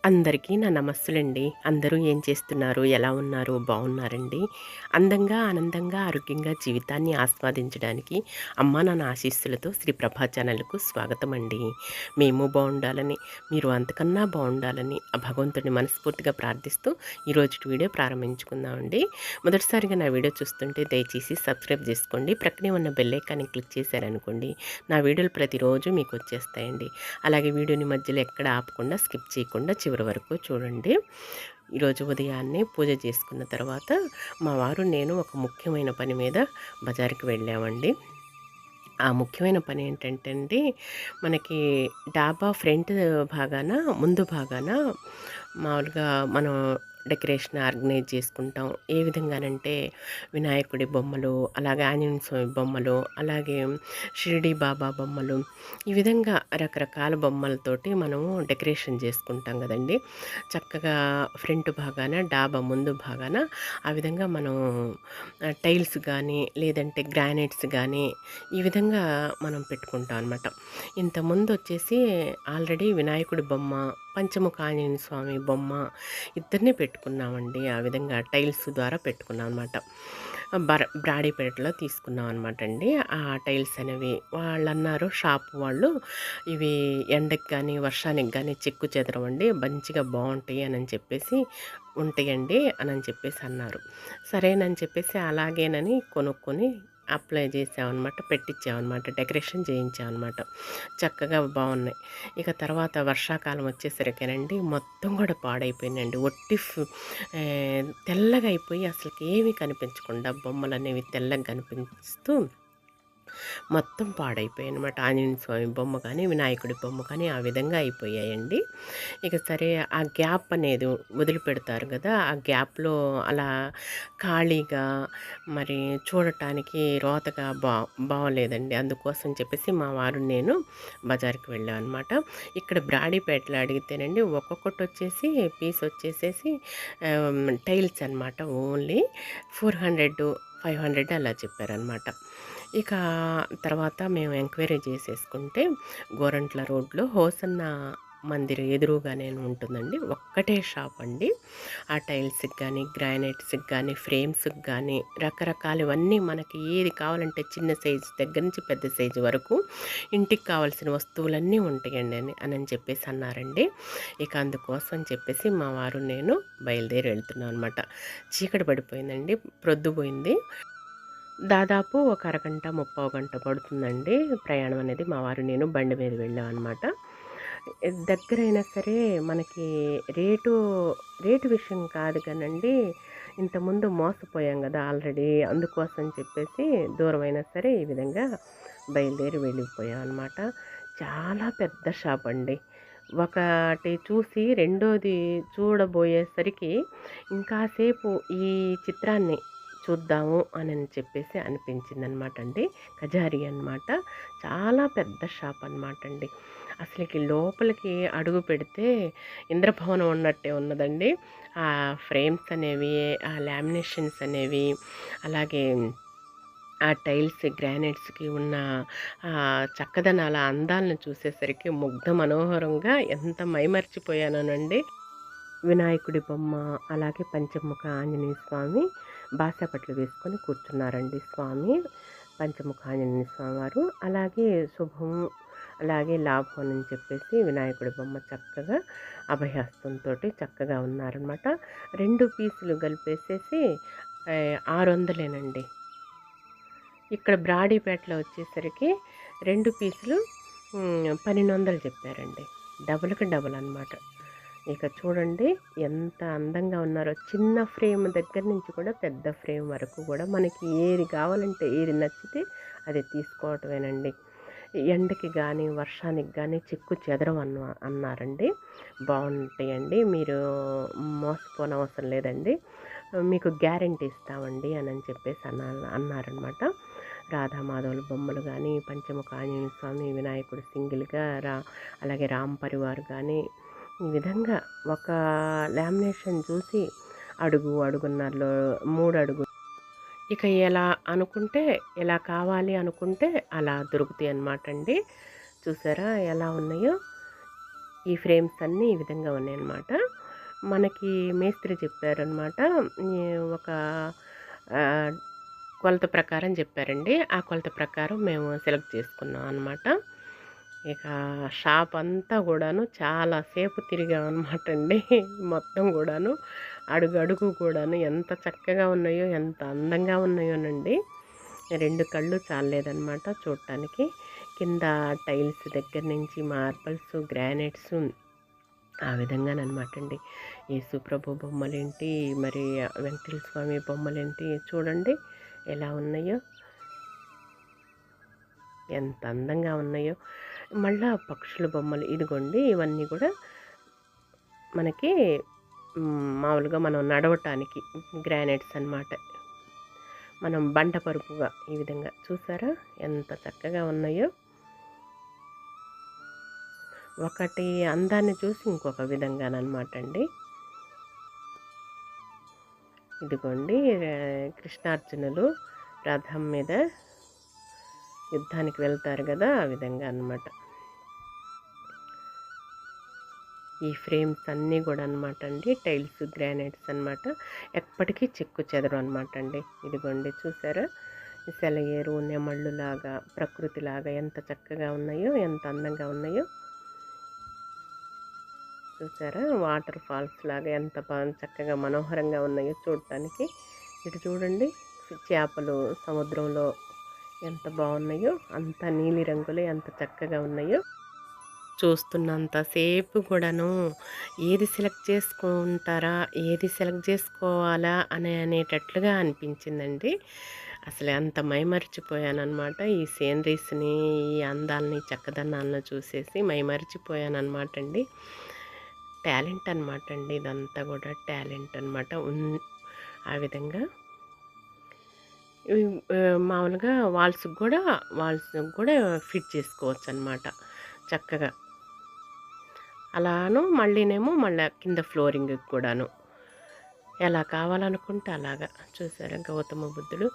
అందరికీ నా నమస్సులండి. అందరూ ఏం చేస్తున్నారు? ఎలా ఉన్నారు? బాగున్నారండి? అందంగా, ఆనందంగా, ఆరోగ్యంగా జీవితాన్ని ఆస్వాదించడానికి అమ్మా నాన్న ఆశీస్సులతో శ్రీ ప్రభా ఛానల్‌కు స్వాగతమండి. మేము బావుండాలని, మీరు అంతకన్నా బావుండాలని ఆ భగవంతుడిని మనస్ఫూర్తిగా ప్రార్థిస్తూ ఈరోజుటి వీడియో ప్రారంభించుకుందామండి. మొదటిసారిగా నా వీడియో చూస్తుంటే దయచేసి సబ్స్క్రైబ్ చేసుకోండి. ప్రక్కనే ఉన్న బెల్ ఐకాన్ని క్లిక్ చేశారనుకోండి నా వీడియోలు ప్రతిరోజు మీకు వచ్చేస్తాయండి. అలాగే వీడియోని మధ్యలో ఎక్కడ ఆపకుండా స్కిప్ చేయకుండా చివరి వరకు చూడండి. ఈరోజు ఉదయాన్నే పూజ చేసుకున్న తర్వాత మా వారు నేను ఒక ముఖ్యమైన పని మీద బజారుకి వెళ్ళామండి. ఆ ముఖ్యమైన పని ఏంటంటే అండి, మనకి డాబా ఫ్రంట్ భాగాన ముందు భాగాన మామూలుగా మనం డెకరేషన్ ఆర్గనైజ్ చేసుకుంటాం. ఏ విధంగానంటే వినాయకుడి బొమ్మలు, అలాగే ఆంజనేయ స్వామి బొమ్మలు, అలాగే షిరిడి బాబా బొమ్మలు, ఈ విధంగా రకరకాల బొమ్మలతోటి మనము డెకరేషన్ చేసుకుంటాం కదండీ. చక్కగా ఫ్రంట్ భాగాన డాబా ముందు భాగాన ఆ విధంగా మనం టైల్స్ కానీ లేదంటే గ్రానైట్స్ కానీ ఈ విధంగా మనం పెట్టుకుంటాం అనమాట. ఇంతకుముందు వచ్చేసి ఆల్రెడీ వినాయకుడి బొమ్మ, పంచముఖ ఆంజనేయ స్వామి బొమ్మ ఇద్దరిని పెట్టుకున్నామండి. ఆ విధంగా టైల్స్ ద్వారా పెట్టుకున్నాం అనమాట. బ్రాడీపేటలో తీసుకున్నాం అనమాట అండి. ఆ టైల్స్ అనేవి వాళ్ళన్నారు షాప్ వాళ్ళు, ఇవి ఎండకి కానీ వర్షానికి కానీ చెక్కు చెదరవండి, మంచిగా బాగుంటాయి అని చెప్పేసి ఉంటాయండి అని చెప్పేసి అన్నారు. సరేనని చెప్పేసి అలాగేనని కొనుక్కొని అప్లై చేసామన్నమాట, పెట్టించామన్నమాట, డెకరేషన్ చేయించామన్నమాట. చక్కగా బాగున్నాయి. ఇక తర్వాత వర్షాకాలం వచ్చేసరికేనండి మొత్తం కూడా పాడైపోయిందండి. తెల్లగా అయిపోయి అసలుకి ఏమీ కనిపించకుండా బొమ్మలనేవి తెల్లగా కనిపిస్తూ మొత్తం పాడైపోయాయి అనమాట. ఆంజనేయ స్వామి బొమ్మ కానీ వినాయకుడి బొమ్మ కానీ ఆ విధంగా అయిపోయాయండి. ఇక సరే ఆ గ్యాప్ అనేది వదిలిపెడతారు కదా, ఆ గ్యాప్లో అలా ఖాళీగా మరి చూడటానికి రోతగా బాగోలేదండి. అందుకోసం చెప్పేసి మా వారు నేను బజార్కి వెళ్ళాం అనమాట. ఇక్కడ బ్రాడీపేటలో అడిగితేనండి ఒక్కొక్కటి వచ్చేసి పీస్ వచ్చేసేసి టైల్స్ అనమాట, ఓన్లీ 400, 500 అలా చెప్పారనమాట. ఇక తర్వాత మేము ఎంక్వైరీ చేసేసుకుంటే గోరంట్ల రోడ్లో హోసన్న మందిర్ ఎదురుగానే ఉంటుందండి. ఒక్కటే షాప్ అండి. ఆ టైల్స్కి కానీ గ్రానైట్స్కి కానీ ఫ్రేమ్స్కి కానీ రకరకాలవన్నీ మనకి ఏది కావాలంటే చిన్న సైజు దగ్గర నుంచి పెద్ద సైజు వరకు ఇంటికి కావాల్సిన వస్తువులన్నీ ఉంటాయండి అని చెప్పేసి అన్నారండి. ఇక అందుకోసం చెప్పేసి మా వారు నేను బయలుదేరి వెళ్తున్నాం అనమాట. చీకటి పడిపోయిందండి, ప్రొద్దుపోయింది. దాదాపు ఒక అరగంట, ముప్పావు గంట పడుతుందండి ప్రయాణం అనేది. మా వారు నేను బండి మీద వెళ్ళామన్నమాట. దగ్గరైనా సరే మనకి రేటు రేటు విషయం కాదు కానండి, ఇంతకుముందు మోసపోయాం కదా ఆల్రెడీ, అందుకోసం చెప్పేసి దూరమైనా సరే ఈ విధంగా బయలుదేరి వెళ్ళిపోయాం అనమాట. చాలా పెద్ద షాప్ అండి. ఒకటి చూసి రెండోది చూడబోయేసరికి ఇంకాసేపు ఈ చిత్రాన్ని చూద్దాము అని చెప్పేసి అనిపించిందనమాట అండి. కజారి అనమాట. చాలా పెద్ద షాప్ అనమాట అండి. అసలుకి లోపలికి అడుగు పెడితే ఇంద్రభవనం ఉన్నట్టే ఉన్నదండి. ఆ ఫ్రేమ్స్ అనేవి, ఆ లామినేషన్స్ అనేవి, అలాగే ఆ టైల్స్ గ్రానైట్స్కి ఉన్న చక్కదనాల అందాలను చూసేసరికి ముగ్ధ మనోహరంగా ఎంత మైమర్చిపోయానోనండి. వినాయకుడి బొమ్మ, అలాగే పంచముఖ ఆంజనేయ స్వామి బాసపట్లు వేసుకొని కూర్చున్నారండి స్వామి. పంచముఖ ఆంజనేయ స్వామి వారు, అలాగే శుభం, అలాగే లాభం అని చెప్పేసి వినాయకుడి బొమ్మ చక్కగా అభయహస్తంతో చక్కగా ఉన్నారనమాట. 2 పీసులు కలిపేసేసి 600 ఇక్కడ బ్రాడీపేటలో వచ్చేసరికి 2 పీసులు 1200 చెప్పారండి. డబుల్కి డబుల్ అనమాట. ఇక చూడండి ఎంత అందంగా ఉన్నారో. చిన్న ఫ్రేమ్ దగ్గర నుంచి కూడా పెద్ద ఫ్రేమ్ వరకు కూడా మనకి ఏది కావాలంటే ఏది నచ్చితే అది తీసుకోవటమేనండి. ఎండకి కానీ వర్షానికి కానీ చెక్కు చెదరం అన్నారండి. బాగుంటాయండి, మీరు మోసపోనవసరం లేదండి, మీకు గ్యారెంటీ ఇస్తామండి అని చెప్పేసి అన్నారనమాట. రాధామాధవుల బొమ్మలు కానీ, పంచముఖ ఆంజనేయ స్వామి, వినాయకుడు సింగిల్గా, అలాగే రామ్ పరివార్ కానీ, ఈ విధంగా ఒక లామినేషన్ చూసి అడుగున్నరలో 3 అడుగులు, ఇక ఎలా అనుకుంటే ఎలా కావాలి అనుకుంటే అలా దొరుకుతాయి అన్నమాట అండి. చూసారా ఎలా ఉన్నాయో. ఈ ఫ్రేమ్స్ అన్నీ ఈ విధంగా ఉన్నాయన్నమాట. మనకి మేస్త్రి చెప్పారనమాట. ఒక కొలత ప్రకారం చెప్పారండి. ఆ కొలత ప్రకారం మేము సెలెక్ట్ చేసుకున్నాం అనమాట. ఇక షాప్ అంతా కూడాను చాలా సేపు తిరిగామనమాట అండి. మొత్తం కూడాను అడుగడుగు కూడాను ఎంత చక్కగా ఉన్నాయో, ఎంత అందంగా ఉన్నాయోనండి. 2 కళ్ళు చాలలేదనమాట చూడటానికి. కింద టైల్స్ దగ్గర నుంచి మార్బల్స్, గ్రానైట్స్ ఆ విధంగానమాట అండి. యేసుప్రభు బొమ్మలేంటి, మరి వెంకటేశ్వర స్వామి బొమ్మలేంటి చూడండి ఎలా ఉన్నాయో, ఎంత అందంగా ఉన్నాయో. మళ్ళా పక్షుల బొమ్మలు ఇదిగోండి. ఇవన్నీ కూడా మనకి మామూలుగా మనం నడవటానికి గ్రానైట్స్ అన్నమాట. మనం బండ పరుపుగా ఈ విధంగా చూసారా ఎంత చక్కగా ఉన్నాయో. ఒకటి అందాన్ని చూసి ఇంకొక విధంగానమాట అండి. ఇదిగోండి కృష్ణార్జునులు రథం మీద యుద్ధానికి వెళ్తారు కదా, ఆ విధంగా అన్నమాట. ఈ ఫ్రేమ్స్ అన్నీ కూడా అనమాట అండి టైల్స్, గ్రానైట్స్ అనమాట. ఎప్పటికీ చెక్కు చెదరు అనమాట అండి. ఇదిగోండి చూసారా సెలయేరు, నెమళ్ళులాగా, ప్రకృతిలాగా ఎంత చక్కగా ఉన్నాయో, ఎంత అందంగా ఉన్నాయో చూసారా. వాటర్ ఫాల్స్ లాగా ఎంత బాగా చక్కగా మనోహరంగా ఉన్నాయో చూడటానికి. ఇటు చూడండి చేపలు సముద్రంలో ఎంత బాగున్నాయో, అంత నీలి రంగులో ఎంత చక్కగా ఉన్నాయో. చూస్తున్నంతసేపు కూడాను ఏది సెలెక్ట్ చేసుకుంటారా, ఏది సెలెక్ట్ చేసుకోవాలా అనేటట్లుగా అనిపించిందండి. అసలు అంత మైమరిచిపోయానమాట. ఈ సీనరీస్ని, ఈ అందాలని, చక్కదనాలను చూసేసి మైమరిచిపోయానమాట అండి. టాలెంట్ అనమాట అండి, ఇదంతా కూడా టాలెంట్ అనమాట. ఆ విధంగా మామూలుగా వాల్స్కి కూడా ఫిట్ చేసుకోవచ్చు అనమాట చక్కగా. అలాను మళ్ళీ కింద ఫ్లోరింగ్కి కూడాను ఎలా కావాలనుకుంటే అలాగా. చూసారా గౌతమ బుద్ధుడు,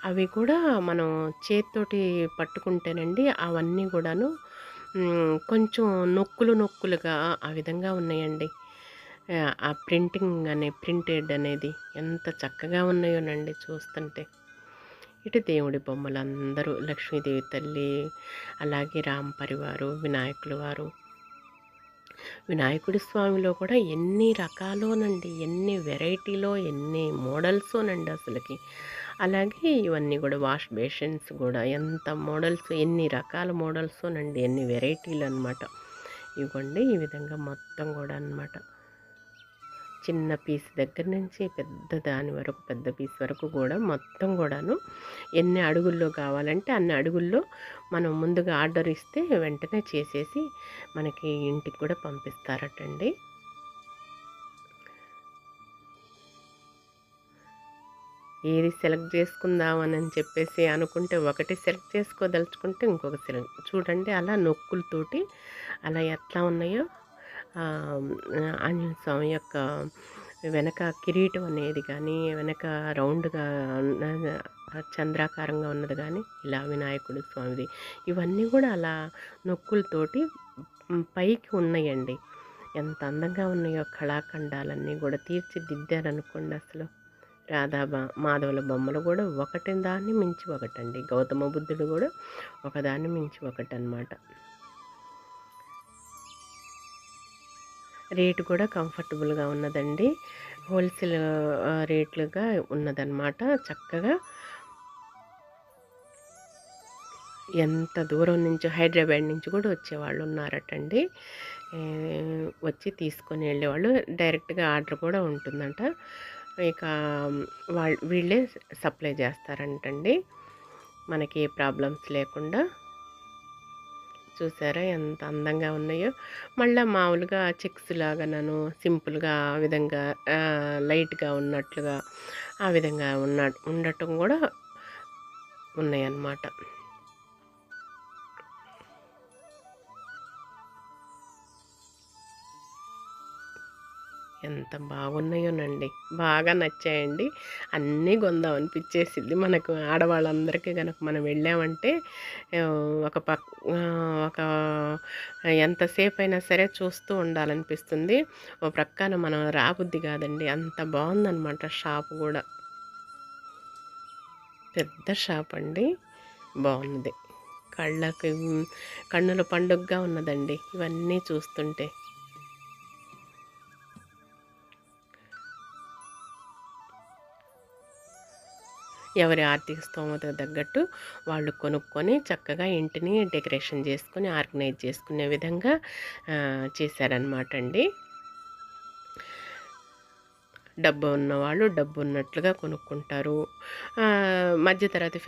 అవి కూడా మనం చేతితోటి పట్టుకుంటేనండి అవన్నీ కూడాను కొంచెం నొక్కులుగా ఆ విధంగా ఉన్నాయండి. ఆ ప్రింటెడ్ అనేది ఎంత చక్కగా ఉన్నాయోనండి చూస్తుంటే. ఇటు దేవుడి బొమ్మలు అందరూ, లక్ష్మీదేవి తల్లి, అలాగే రామ పరివారు, వినాయకుల వారు. వినాయకుడి స్వామిలో కూడా ఎన్ని రకాలోనండి, ఎన్ని వెరైటీలో, ఎన్ని మోడల్సోనండి అసలుకి. అలాగే ఇవన్నీ కూడా వాష్ బేషన్స్ కూడా ఎంత మోడల్స్, ఎన్ని రకాల మోడల్సోనండి, ఎన్ని వెరైటీలు అనమాట. ఇవ్వండి ఈ విధంగా మొత్తం కూడా అనమాట. చిన్న పీస్ దగ్గర నుంచి పెద్ద పీస్ వరకు కూడా మొత్తం కూడాను ఎన్ని అడుగుల్లో కావాలంటే అన్ని అడుగుల్లో మనం ముందుగా ఆర్డర్ ఇస్తే వెంటనే చేసేసి మనకి ఇంటికి కూడా పంపిస్తారటండి. ఏది సెలెక్ట్ చేసుకుందామని చెప్పేసి అనుకుంటే ఒకటి సెలెక్ట్ చేసుకోదలుచుకుంటే ఇంకొక చూడండి అలా నొక్కులతోటి అలా ఎట్లా ఉన్నాయో. ఆంజనేయ స్వామి యొక్క వెనక కిరీటం అనేది కానీ, వెనక రౌండ్గా చంద్రాకారంగా ఉన్నది కానీ, ఇలా వినాయకుడి స్వామిది ఇవన్నీ కూడా అలా నొక్కులతోటి పైకి ఉన్నాయండి. ఎంత అందంగా ఉన్నాయో కళాఖండాలన్నీ కూడా తీర్చిదిద్దారనుకోండి అసలు. మాధవుల బొమ్మలు కూడా ఒకటి దాన్ని మించి ఒకటండి. గౌతమ బుద్ధుడు కూడా ఒకదాన్ని మించి ఒకటనమాట. రేటు కూడా కంఫర్టబుల్గా ఉన్నదండి. హోల్సేల్ రేట్లుగా ఉన్నదన్నమాట. చక్కగా ఎంత దూరం నుంచి, హైదరాబాద్ నుంచి కూడా వచ్చేవాళ్ళు ఉన్నారటండి. వచ్చి తీసుకొని వెళ్ళేవాళ్ళు. డైరెక్ట్గా ఆర్డర్ కూడా ఉంటుందంట. ఇక వీళ్ళే సప్లై చేస్తారంటండి మనకి ఏ ప్రాబ్లమ్స్ లేకుండా. చూసారా ఎంత అందంగా ఉన్నాయో. మళ్ళీ మామూలుగా చెక్స్ లాగా నన్ను సింపుల్గా ఆ విధంగా లైట్గా ఉన్నట్లుగా ఆ విధంగా ఉండటం కూడా ఉన్నాయన్నమాట. ఎంత బాగున్నాయోనండి. బాగా నచ్చాయండి. అన్నీ కొందాం అనిపిచ్చేసిద్ది మనకు ఆడవాళ్ళందరికీ గనక మనం వెళ్ళామంటే ఒక ఒక ఎంతసేపయినా సరే చూస్తూ ఉండాలనిపిస్తుంది. ఓ ప్రక్కన మనం రాబుద్ది కాదండి. అంత బావుందనమాట షాపు గూడా. పెద్ద షాప్ అండి. బావుంది. కళ్ళకి కన్నుల పండుగగా ఉన్నదండి ఇవన్నీ చూస్తుంటే. ఎవరి ఆర్థిక స్తోమతకు తగ్గట్టు వాళ్ళు కొనుక్కొని చక్కగా ఇంటిని డెకరేషన్ చేసుకొని ఆర్గనైజ్ చేసుకునే విధంగా చేశారనమాట అండి. డబ్బు ఉన్నవాళ్ళు డబ్బు ఉన్నట్లుగా కొనుక్కుంటారు. మధ్యతరగతి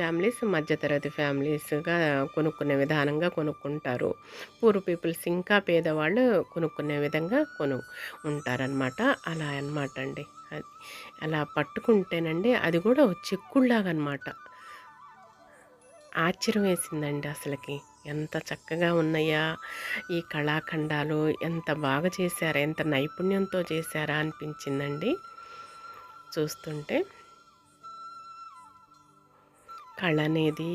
ఫ్యామిలీస్‌గా కొనుక్కునే విధానంగా కొనుక్కుంటారు. పూర్ పీపుల్స్ ఇంకా పేదవాళ్ళు కొనుక్కునే విధంగా ఉంటారనమాట. అలా అనమాట అండి. అది అలా పట్టుకుంటేనండి అది కూడా చెక్కుడులాగనమాట. ఆశ్చర్యం వేసిందండి అసలకి. ఎంత చక్కగా ఉన్నాయా ఈ కళాఖండాలు, ఎంత బాగా చేశారా, ఎంత నైపుణ్యంతో చేశారా అనిపించిందండి చూస్తుంటే. కళ అనేది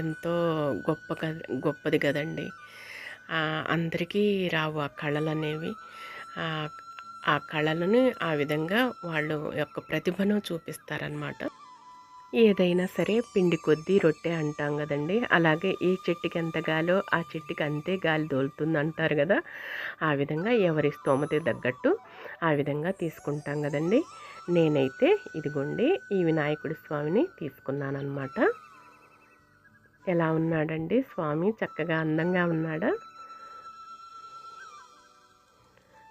ఎంతో గొప్పది కదండి. అందరికీ రావు ఆ కళలనేవి. ఆ కళలను ఆ విధంగా వాళ్ళు యొక్క ప్రతిభను చూపిస్తారనమాట. ఏదైనా సరే పిండి కొద్దీ రొట్టె అంటాం కదండి. అలాగే ఈ చెట్టుకి ఎంత గాలో ఆ చెట్టుకి అంతే గాలి దోలుతుంది అంటారు కదా. ఆ విధంగా ఎవరి స్తోమతే తగ్గట్టు ఆ విధంగా తీసుకుంటాం కదండి. నేనైతే ఇదిగోండి ఈ వినాయకుడి స్వామిని తీసుకున్నానమాట. ఎలా ఉన్నాడండి స్వామి? చక్కగా అందంగా ఉన్నాడా?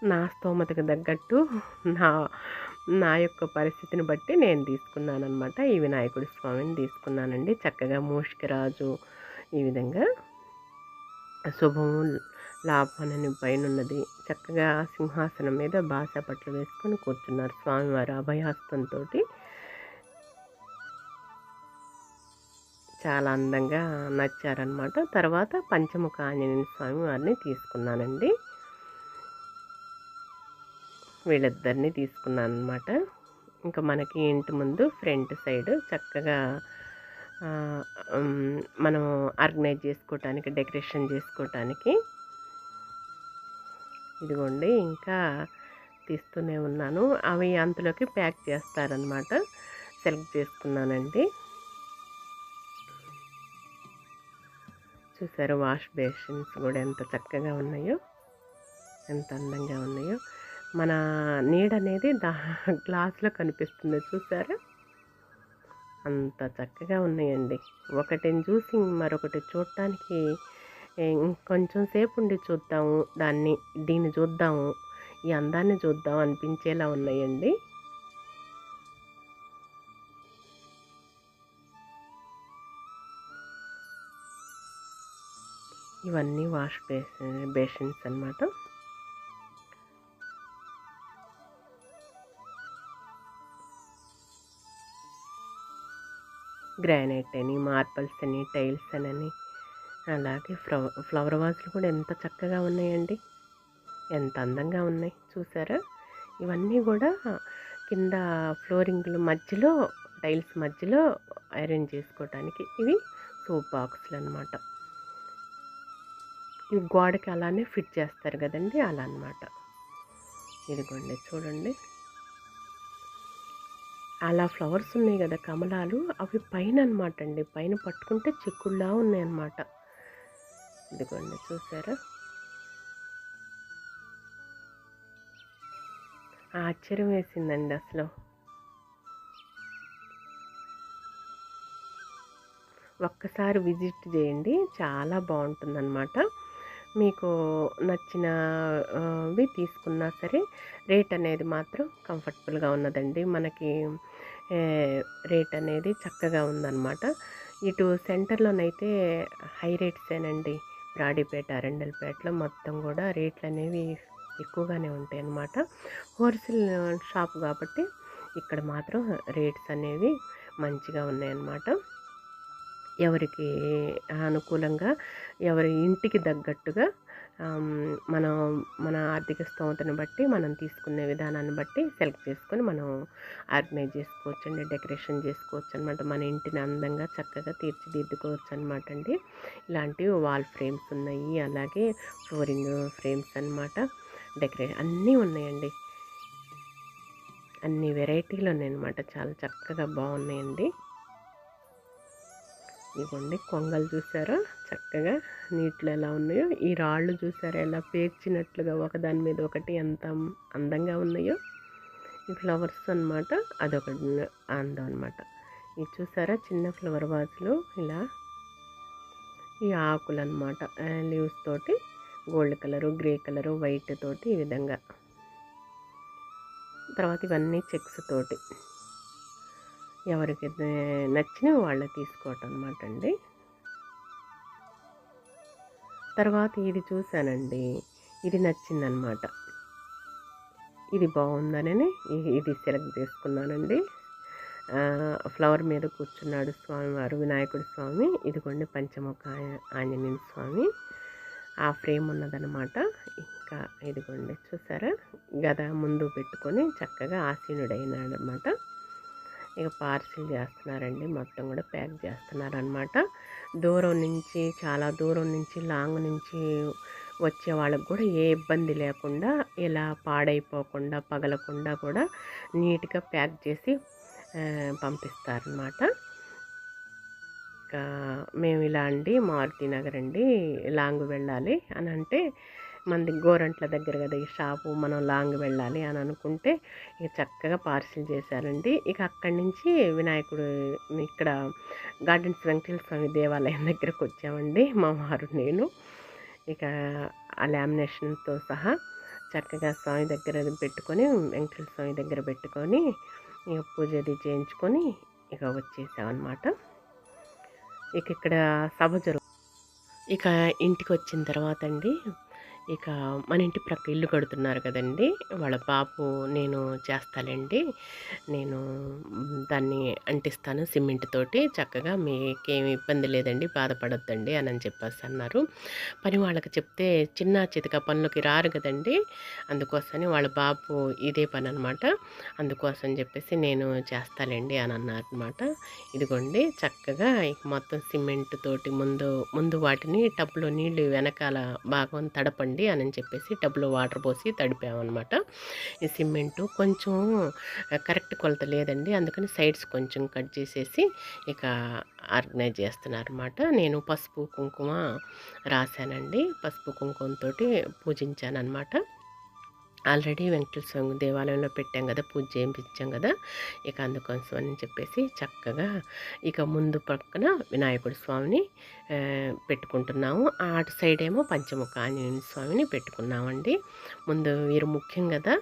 నా స్తోమతకు తగ్గట్టు నా నా యొక్క పరిస్థితిని బట్టి నేను తీసుకున్నానమాట. ఈ వినాయకుడి స్వామిని తీసుకున్నానండి. చక్కగా మూషికరాజు ఈ విధంగా శుభము లాభమని పైనున్నది. చక్కగా సింహాసనం మీద బాసపట్లు వేసుకొని కూర్చున్నారు స్వామివారు అభయహస్తంతో. చాలా అందంగా నచ్చారనమాట. తర్వాత పంచముఖ ఆంజనేయ స్వామి వారిని తీసుకున్నానండి. వీళ్ళిద్దరిని తీసుకున్నాను అనమాట. ఇంకా మనకి ఇంటి ముందు ఫ్రంట్ సైడ్ చక్కగా మనం ఆర్గనైజ్ చేసుకోవటానికి, డెకరేషన్ చేసుకోవటానికి ఇదిగోండి ఇంకా తీస్తూనే ఉన్నాను. అవి అంతలోకి ప్యాక్ చేస్తారనమాట. సెలెక్ట్ చేసుకున్నానండి. చూసారు వాష్ బేసిన్స్ కూడా ఎంత చక్కగా ఉన్నాయో, ఎంత అందంగా ఉన్నాయో. మన నీడ అనేది గ్లాస్లో కనిపిస్తుంది చూసారా? అంత చక్కగా ఉన్నాయండి. ఒకటిని చూసి మరొకటి చూడటానికి ఇంకొంచెం సేపు ఉండి చూద్దాము, దీన్ని చూద్దాము, ఈ అందాన్ని చూద్దాం అనిపించేలా ఉన్నాయండి. ఇవన్నీ వాష్ బేసిన్స్ అన్నమాట. గ్రానైట్ అని, మార్బల్స్ అని, టైల్స్ అని, అలాగే ఫ్లవర్ వాజ్లు కూడా ఎంత చక్కగా ఉన్నాయండి. ఎంత అందంగా ఉన్నాయి చూసారా? ఇవన్నీ కూడా కింద ఫ్లోరింగ్ల మధ్యలో, టైల్స్ మధ్యలో అరేంజ్ చేసుకోవటానికి ఇవి సోప్ బాక్స్లు అనమాట. ఇవి గోడకి అలానే ఫిట్ చేస్తారు కదండి, అలా అనమాట. ఇదిగోండి చూడండి, అలా ఫ్లవర్స్ ఉన్నాయి కదా కమలాలు, అవి పైన అనమాట అండి. పైన పట్టుకుంటే చిక్కుళ్ళలా ఉన్నాయన్నమాట. ఇదిగోండి చూసారా? ఆశ్చర్యం వేసిందండి అసలు. ఒక్కసారి విజిట్ చేయండి, చాలా బాగుంటుందన్నమాట. మీకు నచ్చినవి తీసుకున్నా సరే రేట్ అనేది మాత్రం కంఫర్టబుల్గా ఉన్నదండి. మనకి రేట్ అనేది చక్కగా ఉందన్నమాట. ఇటు సెంటర్లోనైతే హై రేట్సేనండి. బ్రాడీపేట, అరండల్పేటలో మొత్తం కూడా రేట్లు అనేవి ఎక్కువగానే ఉంటాయి అన్నమాట. హోల్సేల్ షాప్ కాబట్టి ఇక్కడ మాత్రం రేట్స్ అనేవి మంచిగా ఉన్నాయన్నమాట. ఎవరికి అనుకూలంగా, ఎవరి ఇంటికి తగ్గట్టుగా మనం మన ఆర్థిక స్తోమతను బట్టి మనం తీసుకునే విధానాన్ని బట్టి సెలెక్ట్ చేసుకొని మనం ఆర్గనైజ్ చేసుకోవచ్చండి, డెకరేషన్ చేసుకోవచ్చు అనమాట. మన ఇంటిని అందంగా చక్కగా తీర్చిదిద్దుకోవచ్చు అనమాట అండి. ఇలాంటివి వాల్ ఫ్రేమ్స్ ఉన్నాయి, అలాగే ఫ్లోరింగ్ ఫ్రేమ్స్ అనమాట. అన్నీ ఉన్నాయండి, అన్ని వెరైటీలు ఉన్నాయన్నమాట. చాలా చక్కగా బాగున్నాయండి. ఇవ్వండి కొంగలు చూసారా చక్కగా నీటిలో ఎలా ఉన్నాయో. ఈ రాళ్ళు చూసారా ఎలా పేర్చినట్లుగా ఒకదాని మీద ఒకటి ఎంత అందంగా ఉన్నాయో. ఈ ఫ్లవర్స్ అనమాట, అదొక అందం అనమాట. ఇది చూసారా చిన్న ఫ్లవర్ వాజ్లో ఇలా ఈ ఆకులు అనమాట, లీవ్స్ తోటి gold colour, grey colour, white తోటి ఈ విధంగా. తర్వాత ఇవన్నీ చెక్స్ తోటి ఎవరికి నచ్చినవి వాళ్ళు తీసుకోవటం అనమాట అండి. తర్వాత ఇది చూశానండి, ఇది నచ్చిందనమాట. ఇది బాగుందనని ఇది సెలెక్ట్ చేసుకున్నానండి. ఫ్లవర్ మీద కూర్చున్నాడు స్వామివారు, వినాయకుడి స్వామి. ఇదిగోండి పంచముఖ ఆంజనేయ స్వామి ఆ ఫ్రేమ్ ఉన్నదనమాట. ఇంకా ఇదిగోండి చూసారా గద ముందు పెట్టుకొని చక్కగా ఆసీనుడైనాడనమాట. ఇక పార్సిల్ చేస్తున్నారండి, మొత్తం కూడా ప్యాక్ చేస్తున్నారనమాట. దూరం నుంచి, చాలా దూరం నుంచి, లాంగ్ నుంచి వచ్చే వాళ్ళకు కూడా ఏ ఇబ్బంది లేకుండా ఇలా పాడైపోకుండా పగలకుండా కూడా నీట్గా ప్యాక్ చేసి పంపిస్తారనమాట. ఇంకా మేము ఇలా అండి మారుతి నగర్ అండి లాంగ్ వెళ్ళాలి అని అంటే, మనది గోరంట్ల దగ్గర కదా ఈ షాపు, మనం లాంగ్ వెళ్ళాలి అని అనుకుంటే ఇక చక్కగా పార్సిల్ చేశారండి. ఇక అక్కడి నుంచి వినాయకుడు ఇక్కడ గార్డెన్స్ వెంకటేశ్వర స్వామి దేవాలయం దగ్గరకు వచ్చామండి మా వారు నేను. ఇక ఆ లామినేషన్తో సహా చక్కగా స్వామి దగ్గర పెట్టుకొని, వెంకటేశ్వర స్వామి దగ్గర పెట్టుకొని ఇక పూజ అది చేయించుకొని ఇక వచ్చేసామన్నమాట. ఇక ఇక్కడ సభ ఇక ఇంటికి వచ్చిన తర్వాత అండి, ఇక మన ఇంటి ప్రక్క ఇల్లు కడుతున్నారు కదండి, వాళ్ళ బాబు నేను చేస్తానండి, నేను దాన్ని అంటిస్తాను సిమెంట్ తోటి, చక్కగా మీకేమి ఇబ్బంది లేదండి, బాధపడొద్దండి అని చెప్పేసి అన్నారు. పని వాళ్ళకి చెప్తే చిన్న చితక పనులకి రారు కదండి, అందుకోసమని వాళ్ళ బాబు ఇదే పని అనమాట. అందుకోసం చెప్పేసి నేను చేస్తానండి అని అన్నారనమాట. ఇదిగోండి చక్కగా మొత్తం సిమెంట్ తోటి ముందు వాటిని టబ్లో నీళ్ళు వెనకాల భాగం తడపండి అని చెప్పేసి టబ్లో వాటర్ పోసి తడిపామన్నమాట. ఈ సిమెంటు కొంచెం కరెక్ట్ కొలత లేదండి, అందుకని సైడ్స్ కొంచెం కట్ చేసేసి ఇక ఆర్గనైజ్ చేస్తున్నారన్నమాట. నేను పసుపు కుంకుమ రాశానండి, పసుపు కుంకుమతో పూజించానన్నమాట. ఆల్రెడీ వెంకటేశ్వర స్వామి దేవాలయంలో పెట్టాం కదా, పూజ చేయించాం కదా, ఇక అందుకోసం అని చెప్పేసి చక్కగా ఇక ముందు పక్కన వినాయకుడి స్వామిని పెట్టుకుంటున్నాము. అటు సైడ్ ఏమో పంచముఖ ఆంజనేయ స్వామిని పెట్టుకున్నామండి. ముందు వీరు ముఖ్యం కదా,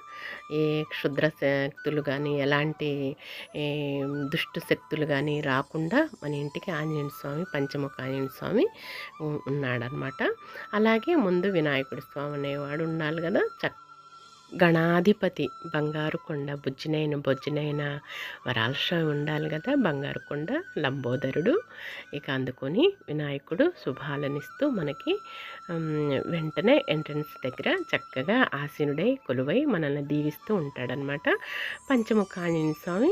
ఏ క్షుద్ర శక్తులు కానీ ఎలాంటి దుష్ట శక్తులు కానీ రాకుండా మన ఇంటికి ఆంజనేయ స్వామి, పంచముఖ ఆంజనేయ స్వామి ఉన్నాడనమాట. అలాగే ముందు వినాయకుడి స్వామి అనేవాడు ఉండాలి కదా, గణాధిపతి బంగారు కొండ బొజ్జునైన వరాల స్వామి ఉండాలి కదా, బంగారు కొండ లంబోదరుడు. ఇక అందుకొని వినాయకుడు శుభాలనిస్తూ మనకి వెంటనే ఎంట్రన్స్ దగ్గర చక్కగా ఆసీనుడై కొలువై మనల్ని దీవిస్తూ ఉంటాడనమాట. పంచముఖ ఆంజనేయ స్వామి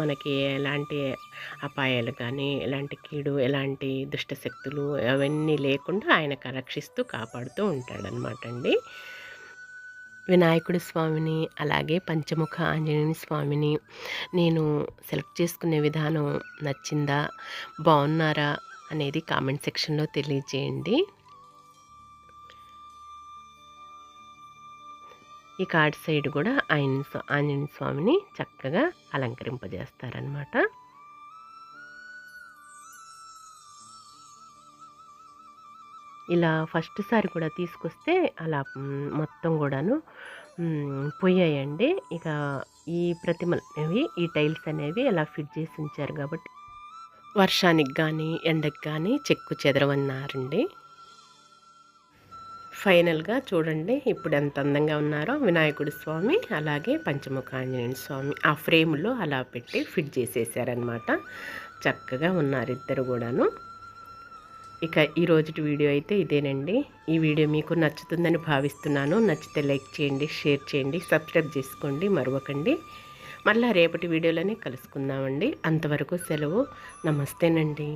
మనకి ఎలాంటి అపాయాలు కానీ, ఎలాంటి కీడు, ఎలాంటి దుష్టశక్తులు అవన్నీ లేకుండా ఆయన రక్షిస్తూ కాపాడుతూ ఉంటాడనమాట అండి. వినాయకుడి స్వామిని అలాగే పంచముఖ ఆంజనేయ స్వామిని నేను సెలెక్ట్ చేసుకునే విధానం నచ్చిందా, బాగున్నారా అనేది కామెంట్ సెక్షన్లో తెలియజేయండి. ఈ కార్డ్ సైడ్ కూడా ఆంజనేయ స్వామిని చక్కగా అలంకరింపజేస్తారనమాట. ఇలా ఫస్ట్ సారి కూడా తీసుకొస్తే అలా మొత్తం కూడాను పోయాయండి. ఇక ఈ ప్రతిమలు అనేవి, ఈ టైల్స్ అనేవి అలా ఫిట్ చేసి ఉంచారు కాబట్టి వర్షానికి కానీ ఎండకి కానీ చెక్కు చెదరవన్నారండి. ఫైనల్గా చూడండి ఇప్పుడు ఎంత అందంగా ఉన్నారో వినాయకుడి స్వామి అలాగే పంచముఖ ఆంజనేయ స్వామి ఆ ఫ్రేమ్లో అలా పెట్టి ఫిట్ చేసేసారనమాట. చక్కగా ఉన్నారు ఇద్దరు కూడాను. ఇక ఈ రోజుటి వీడియో అయితే ఇదేనండి. ఈ వీడియో మీకు నచ్చుతుందని భావిస్తున్నాను. నచ్చితే లైక్ చేయండి, షేర్ చేయండి, సబ్స్క్రైబ్ చేసుకోండి మరవకండి. మళ్ళీ రేపటి వీడియోలోనే కలుసుకుందామండి. అంతవరకు సెలవు. నమస్తేనండి.